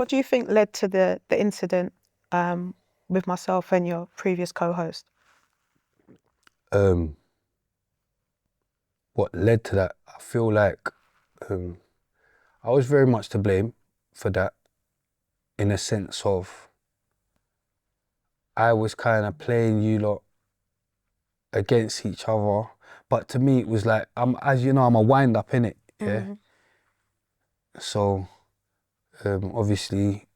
What do you think led to the incident with myself and your previous co-host? What led to that? I feel like I was very much to blame for that, in a sense of I was kind of playing you lot against each other, but to me it was like, as you know, I'm a wind up in it, yeah. So obviously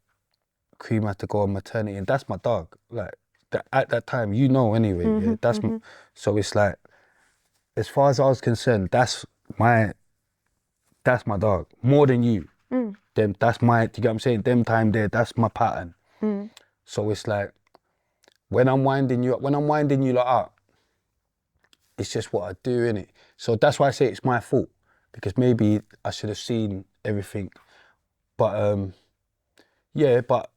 Cream had to go on maternity, and that's my dog. Like at that time, you know, anyway, yeah. So it's like, as far as I was concerned, that's my dog more than you. Them, that's my. Do you get what I'm saying? Them time there, that's my pattern. So it's like, when I'm winding you lot up, it's just what I do, innit? So that's why I say it's my fault, because maybe I should have seen everything. But yeah, but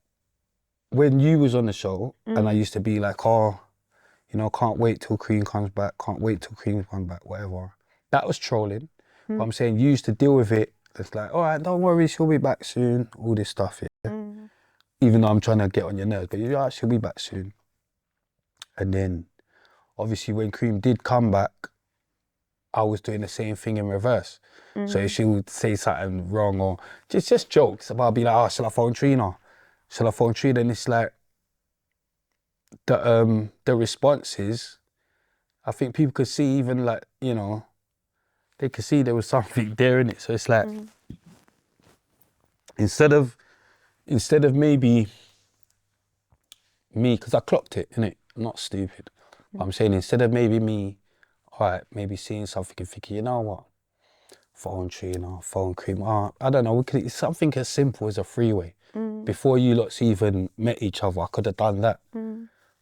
when you was on the show, and I used to be like, oh, you know, can't wait till Cream comes back, whatever. That was trolling. But I'm saying you used to deal with it. It's like, all right, don't worry, she'll be back soon, all this stuff, yeah. Even though I'm trying to get on your nerves, but you're like, she'll be back soon. And then, obviously, when Cream did come back, I was doing the same thing in reverse. So if she would say something wrong, or just jokes about, be like, oh, shall I phone Trina? Shall I phone Trina? And it's like, the responses, I think people could see, even like, you know, they could see there was something there in it. So it's like, instead of maybe me, because I clocked it, innit? I'm not stupid. But I'm saying, instead of maybe me, all right, maybe seeing something and thinking, you know what? Phone Trina, phone Cream. I don't know, it's something as simple as a freeway. Before you lots even met each other, I could have done that.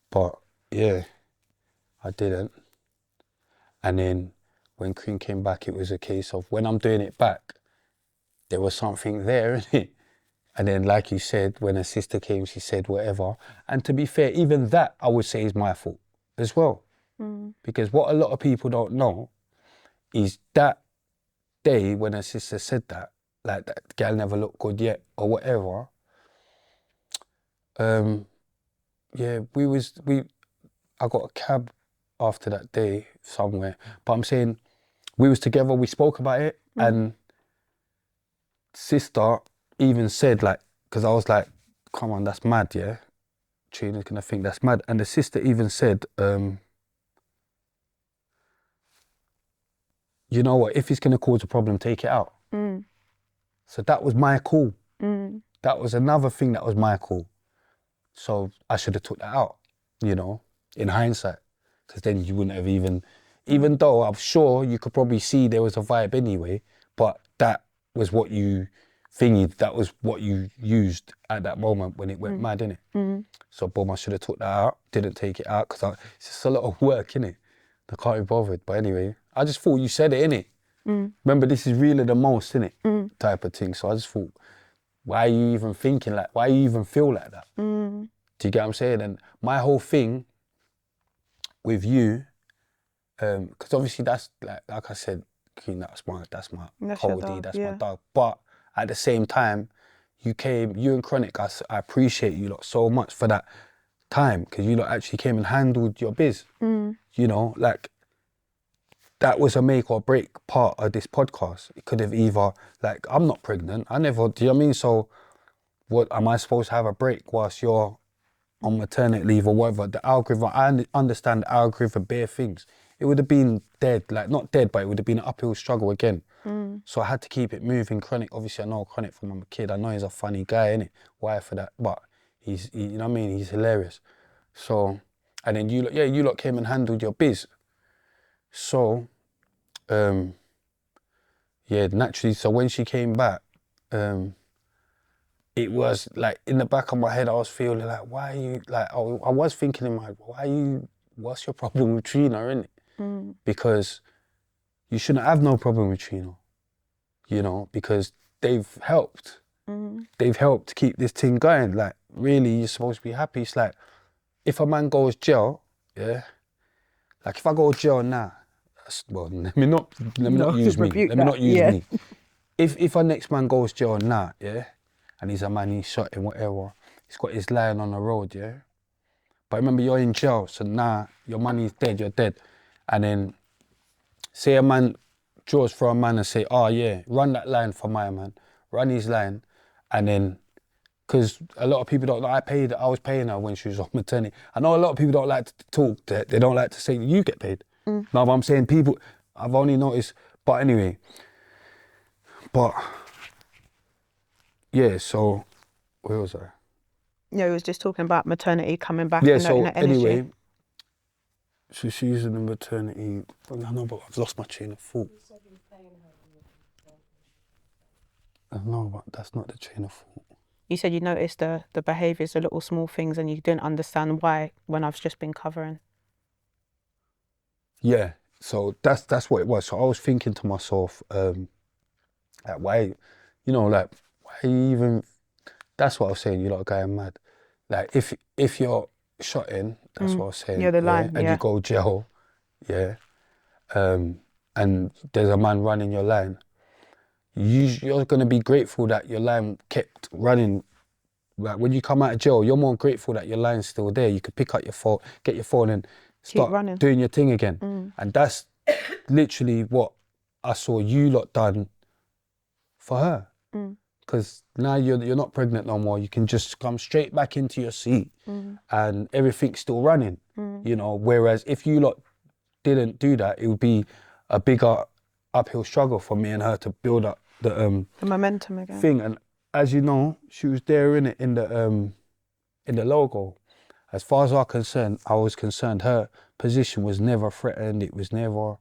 But yeah, I didn't. And then when Cream came back, it was a case of, when I'm doing it back, there was something there, innit? And then, like you said, when her sister came, she said whatever. And to be fair, even that I would say is my fault as well. Because what a lot of people don't know is that day when her sister said that, like, that girl never looked good yet, or whatever. Yeah, I got a cab after that day somewhere. But I'm saying, we was together, we spoke about it, and sister even said, like, because I was like, come on, that's mad, yeah? Trina's gonna think that's mad. And the sister even said, you know what, if it's gonna cause a problem, take it out. So that was my call. That was another thing that was my call. So I should have took that out, you know, in hindsight. Because then you wouldn't have even though I'm sure you could probably see there was a vibe anyway, but that was what you that was what you used at that moment when it went mad, innit? So boom, I should have took that out, didn't take it out, because it's just a lot of work, innit? I can't be bothered. But anyway, I just thought you said it, innit? Remember, this is really the most, innit? Type of thing. So I just thought, why are you even thinking like, why you even feel like that? Do you get what I'm saying? And my whole thing with you, because obviously that's like I said, Queen, that's my Cody, that's my dog. But at the same time, you and Chronic, I appreciate you lot so much for that time, because you lot actually came and handled your biz. You know, like, that was a make or break part of this podcast. It could have either, like, I'm not pregnant, I never, do you know what I mean? So what, am I supposed to have a break whilst you're on maternity leave or whatever? The algorithm, I understand the algorithm, bare things. It would have been dead, like, not dead, but it would have been an uphill struggle again. So I had to keep it moving. Chronic, obviously I know Chronic from I'm a kid. I know he's a funny guy, innit? Why for that? But you know what I mean? He's hilarious. So, and then you lot came and handled your biz. So, yeah, naturally. So when she came back, it was like, in the back of my head, I was feeling like, why are you, like, I was thinking in my head, what's your problem with Trina, innit? Because you shouldn't have no problem with Trina, you know, because they've helped. They've helped keep this thing going. Like, really, you're supposed to be happy. It's like, if a man goes jail, yeah, like, if I go to jail now, well, let me not use me. Let me not use me. If our next man goes jail now, yeah, and he's a man, he's shot in whatever. He's got his line on the road, yeah? But remember, you're in jail, so now your money's dead, you're dead. And then say a man draws for a man and say, oh yeah, run that line for my man, run his line, and then, because a lot of people don't, I was paying her when she was on maternity. I know a lot of people don't like to talk, they don't like to say you get paid. No, but I'm saying people, I've only noticed, but anyway, but yeah, so where was I? Yeah, he was just talking about maternity coming back Yeah, and so that energy. anyway, so she's using the maternity, I know, but I've lost my chain of thought. No, but that's not the chain of thought. You said you noticed the behaviours, the little small things, and you didn't understand why when I've just been covering. Yeah, so that's what it was. So I was thinking to myself, like why, you know, like why even, that's what I was saying, you're not going mad. Like if you're shot in, that's what I was saying. Yeah, the line, and you go jail, yeah, and there's a man running your line, you're gonna be grateful that your line kept running. Like when you come out of jail, you're more grateful that your line's still there. You could pick up your phone, get your phone and start running, doing your thing again. And that's literally what I saw you lot done for her. Because now you're not pregnant no more. You can just come straight back into your seat and everything's still running, you know. Whereas if you lot didn't do that, it would be a bigger uphill struggle for me and her to build up the momentum again. thing. And as you know, she was there in the logo. As far as I was concerned, her position was never threatened. It was never,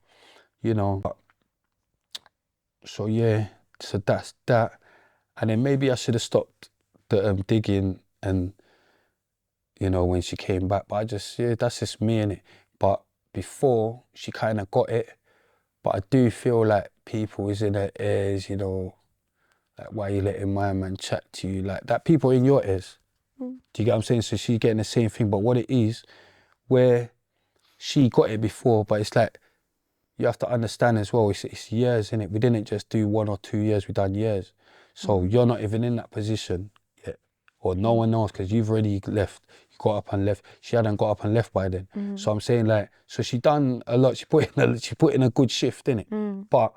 you know. So yeah, so that's that. And then maybe I should have stopped the digging and, you know, when she came back. But that's just me, innit? But before, she kind of got it. But I do feel like people is in her ears, you know, like, why are you letting my man chat to you? Like that, people in your ears. Do you get what I'm saying? So she's getting the same thing. But what it is, where she got it before, but it's like, you have to understand as well, it's years, innit? We didn't just do 1 or 2 years, we've done years. So you're not even in that position yet, or no one knows, because you've already left. You got up and left. She hadn't got up and left by then. So I'm saying, like, so she done a lot. She put in a good shift, innit? But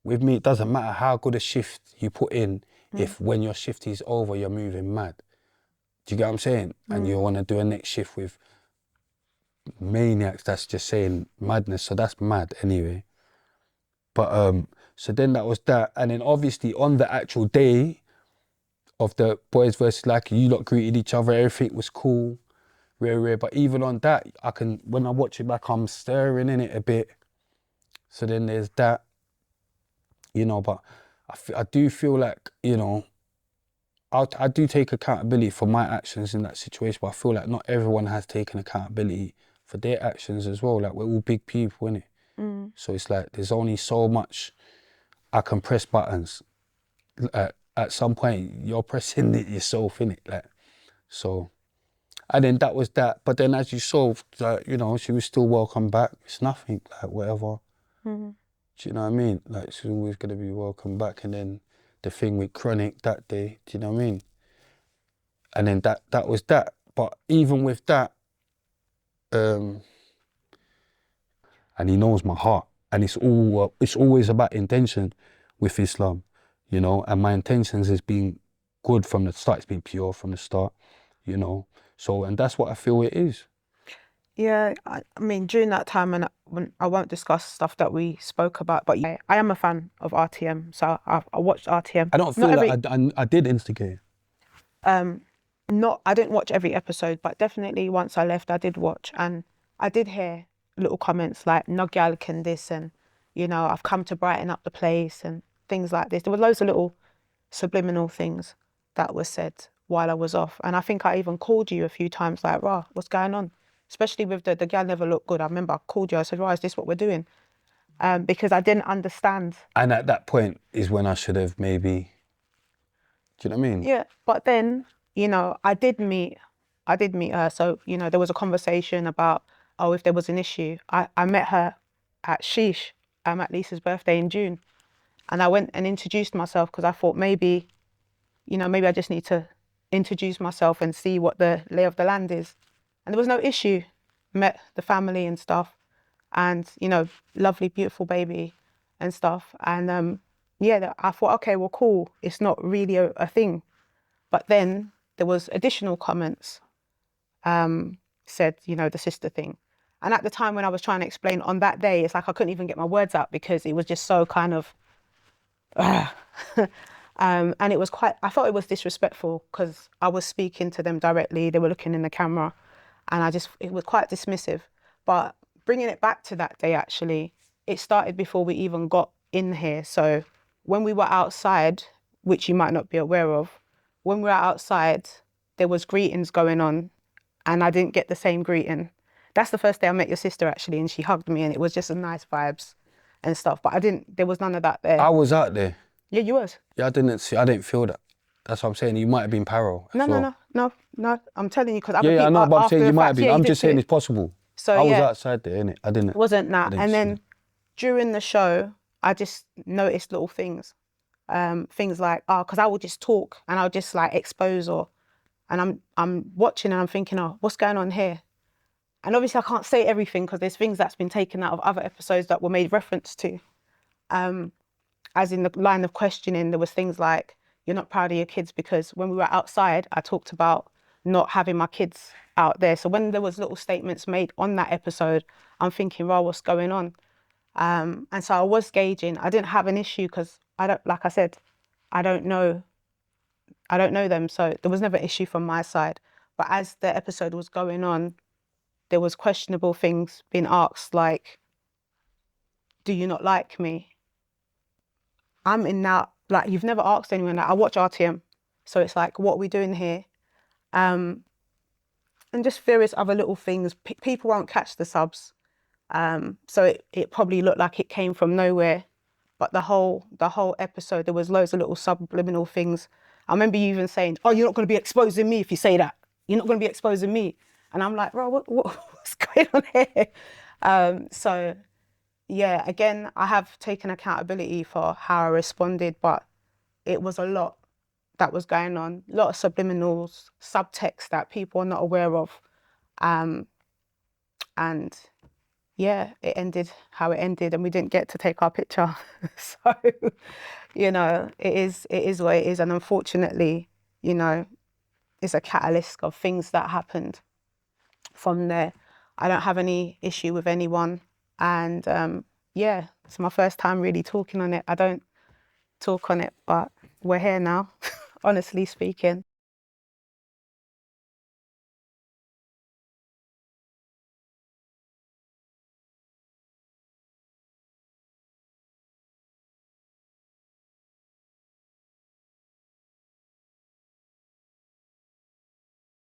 with me, it doesn't matter how good a shift you put in if when your shift is over, you're moving mad. Do you get what I'm saying? And you want to do a next shift with maniacs, that's just saying madness. So that's mad anyway. But so then that was that. And then obviously on the actual day of the boys versus Lucky, you lot greeted each other, everything was cool, rare. But even on that, when I watch it back, I'm stirring in it a bit. So then there's that, you know. But I do feel like, you know, I do take accountability for my actions in that situation, but I feel like not everyone has taken accountability for their actions as well. Like, we're all big people, innit? So it's like, there's only so much I can press buttons. At some point, you're pressing it yourself, innit? Like, so, and then that was that. But then as you saw, you know, she was still welcome back. It's nothing, like, whatever. Do you know what I mean? Like, she's always going to be welcome back. And then the thing with Chronic that day, do you know what I mean? And then that was that. But even with that, and he knows my heart, and it's always about intention with Islam, you know. And my intentions has been good from the start. It's been pure from the start, you know. So, and that's what I feel it is. Yeah, I mean, during that time, and when I won't discuss stuff that we spoke about, but yeah, I am a fan of RTM, so I watched RTM. I don't feel like I did instigate. I didn't watch every episode, but definitely once I left, I did watch, and I did hear little comments like "no gal can this," and, you know, I've come to brighten up the place and things like this. There were loads of little subliminal things that were said while I was off, and I think I even called you a few times like, "Rah, what's going on?" Especially with the gal never looked good. I remember I called you. I said, "Rah, is this what we're doing?" Because I didn't understand. And at that point is when I should have maybe. Do you know what I mean? Yeah, but then, you know, I did meet her. So, you know, there was a conversation about, oh, if there was an issue. I met her at Sheesh, at Lisa's birthday in June. And I went and introduced myself because I thought maybe, you know, maybe I just need to introduce myself and see what the lay of the land is. And there was no issue. Met the family and stuff, and, you know, lovely, beautiful baby and stuff. And yeah, I thought, okay, well, cool. It's not really a thing. But then there was additional comments, said, you know, the sister thing. And at the time when I was trying to explain on that day, it's like I couldn't even get my words out because it was just so kind of, and it was quite, I thought it was disrespectful because I was speaking to them directly. They were looking in the camera, and it was quite dismissive. But bringing it back to that day, actually, it started before we even got in here. So when we were outside, which you might not be aware of, when we were outside, there was greetings going on, and I didn't get the same greeting. That's the first day I met your sister, actually, and she hugged me, and it was just a nice vibes and stuff. But there was none of that there. I was out there. Yeah, you was. Yeah, I didn't feel that. That's what I'm saying. You might have been paro. No. I'm telling you because other Yeah, people. I know, but I'm saying you might have been. Yeah, I'm you just did saying too. it's possible. So I was yeah, outside there, innit? I didn't. it wasn't that. didn't And see then it. during the show, I just noticed little things. Things like, because I would just talk and I'll just like expose and I'm watching and I'm thinking, oh, what's going on here? And obviously I can't say everything because there's things that's been taken out of other episodes that were made reference to. As in the line of questioning, there was things like, you're not proud of your kids, because when we were outside, I talked about not having my kids out there. So when there was little statements made on that episode, I'm thinking, well, what's going on? And so I was gauging. I didn't have an issue because like I said, I don't know them. So there was never an issue from my side. But as the episode was going on, there was questionable things being asked, like, do you not like me? I'm in now, like, you've never asked anyone that. I watch RTM. So it's like, what are we doing here? And just various other little things. People won't catch the subs. So it probably looked like it came from nowhere. But the whole episode, there was loads of little subliminal things. I remember you even saying, oh, you're not going to be exposing me if you say that. You're not going to be exposing me. And I'm like, bro, what's going on here? So yeah, again, I have taken accountability for how I responded, but it was a lot that was going on, a lot of subliminals, subtext that people are not aware of. And yeah, it ended how it ended, and we didn't get to take our picture. So, you know, it is what it is. And unfortunately, you know, it's a catalyst of things that happened from there. I don't have any issue with anyone. And yeah, it's my first time really talking on it. I don't talk on it, but we're here now, honestly speaking.